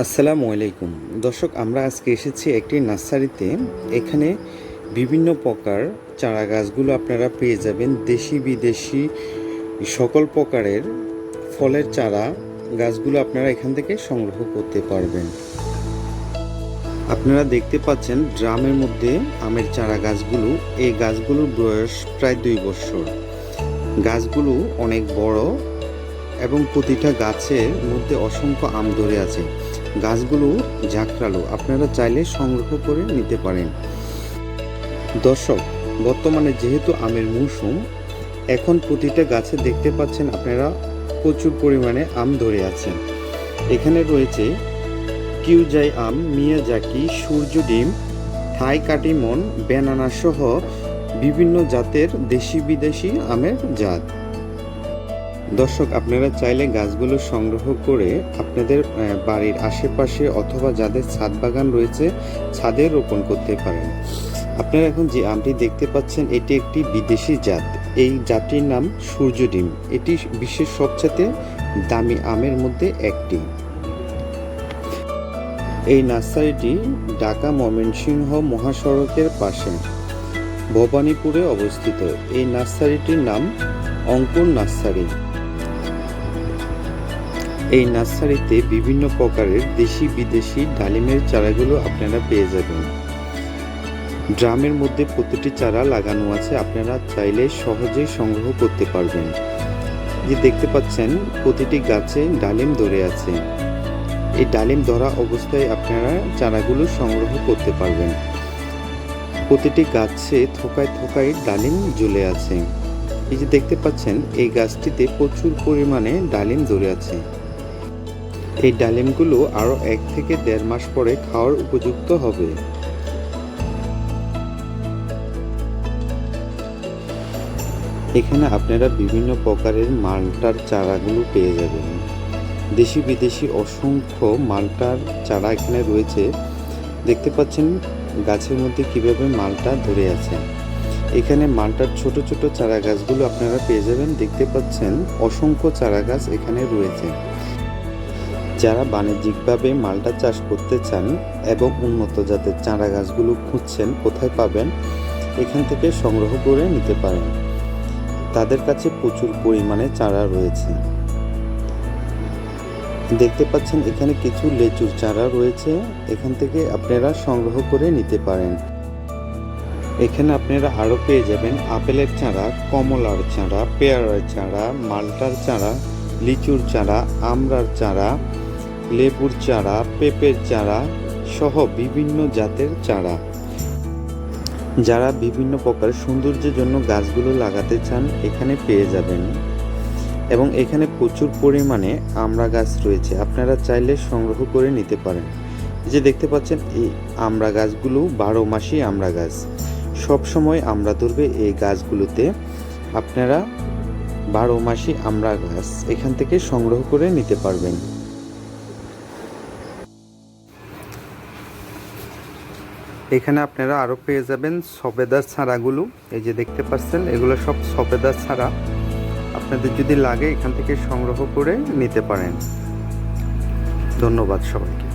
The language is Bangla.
আসসালামু আলাইকুম দর্শক, আমরা আজকে এসেছি একটি নার্সারিতে। এখানে বিভিন্ন প্রকার চারা গাছগুলো আপনারা পেয়ে যাবেন। দেশি বিদেশি সকল প্রকারের ফলের চারা গাছগুলো আপনারা এখান থেকে সংগ্রহ করতে পারবেন। আপনারা দেখতে পাচ্ছেন ড্রামের মধ্যে আমের চারা গাছগুলো। এই গাছগুলোর বয়স প্রায় 2 বছর। গাছগুলো অনেক বড় এবং প্রতিটা গাছের মধ্যে অসংখ্য আম ধরে আছে। গাছগুলো ঝাঁকড়ালো, আপনারা চাইলে সংগ্রহ করে নিতে পারেন। দর্শক, বর্তমানে যেহেতু আমের মৌসুম, এখন প্রতিটা গাছে দেখতে পাচ্ছেন আপনারা প্রচুর পরিমাণে আম ধরে আছে। এখানে রয়েছে কিউজাই আম, মিয়াজাকি, সূর্য ডিম, থাই কাটিমন, ব্যানানা সহ বিভিন্ন জাতের দেশি বিদেশি আমের জাত। দর্শক, আপনারা চাইলে গাছগুলো সংগ্রহ করে আপনাদের বাড়ির আশেপাশে অথবা যাদের ছাদ বাগান রয়েছে ছাদে রোপণ করতে পারেন। আপনারা এখন যে আমটি দেখতে পাচ্ছেন এটি একটি বিদেশি জাত। এই জাতটির নাম সূর্য ডিম। এটি বিশ্বের সবচেয়ে দামি আমের মধ্যে একটি। এই নার্সারিটি ঢাকা ময়মনসিংহ মহাসড়কের পাশে ভবানীপুরে অবস্থিত। এই নার্সারিটির নাম অঙ্কুর নার্সারি। এই নার্সারিতে বিভিন্ন প্রকারের দেশি বিদেশি ডালিমের চারাগুলো আপনারা পেয়ে যাবেন। ড্রামের মধ্যে প্রতিটি চারা লাগানো আছে, আপনারা চাইলে সহজেই সংগ্রহ করতে পারবেন। যে দেখতে পাচ্ছেন প্রতিটি গাছে ডালিম ধরে আছে। এই ডালিম ধরা অবস্থায় আপনারা চারাগুলো সংগ্রহ করতে পারবেন। প্রতিটি গাছে থোকায় থোকায় ডালিম ঝুলে আছে। এই যে দেখতে পাচ্ছেন এই গাছটিতে প্রচুর পরিমাণে ডালিম ধরে আছে। এই ডালিমগুলো আরো 1 থেকে 1.5 মাস পরে খাওয়ার উপযুক্ত হবে। এখানে আপনারা বিভিন্ন প্রকারের মালটার চারাগুলো পেয়ে যাবেন। দেশি বিদেশি অসংখ্য মালটার চারা এখানে রয়েছে। দেখতে পাচ্ছেন গাছের মধ্যে কিভাবে মালটা ধরে আছে। এখানে মালটার ছোট ছোট চারা গাছগুলো আপনারা পেয়ে যাবেন। দেখতে পাচ্ছেন অসংখ্য চারা গাছ এখানে রয়েছে। যারা বাণিজ্যিকভাবে মালটা চাষ করতে চান এবং উন্নত জাতের চারা গাছগুলো খুঁজছেন কোথায় পাবেন, এখান থেকে সংগ্রহ করে নিতে পারেন। তাদের কাছে প্রচুর পরিমাণে চারা রয়েছে। দেখতে পাচ্ছেন এখানে কিছু লেচুর চারা রয়েছে, এখান থেকে আপনারা সংগ্রহ করে নিতে পারেন। এখানে আপনারা আরও পেয়ে যাবেন আপেলের চারা, কমলার চারা, পেয়ারার চারা, মালটার চারা, লিচুর চারা, আমড়ার চারা, লেবুর চারা, পেঁপের চারা সহ বিভিন্ন জাতের চারা। যারা বিভিন্ন প্রকার সৌন্দর্যের জন্য গাছগুলো লাগাতে চান এখানে পেয়ে যাবেন। এবং এখানে প্রচুর পরিমাণে আমড়া গাছ রয়েছে, আপনারা চাইলে সংগ্রহ করে নিতে পারেন। যে দেখতে পাচ্ছেন এই আমড়া গাছগুলো 12 মাসই আমড়া গাছ, সব সময় আমড়া ধরবে এই গাছগুলোতে। আপনারা 12 মাসই আমড়া গাছ এখান থেকে সংগ্রহ করে নিতে পারবেন। এখানে আপনারা আরও পেয়ে যাবেন সবেদার ছাড়াগুলো। এই যে দেখতে পাচ্ছেন এগুলো সব সবেদার ছাড়া। আপনাদের যদি লাগে এখান থেকে সংগ্রহ করে নিতে পারেন। ধন্যবাদ সবাইকে।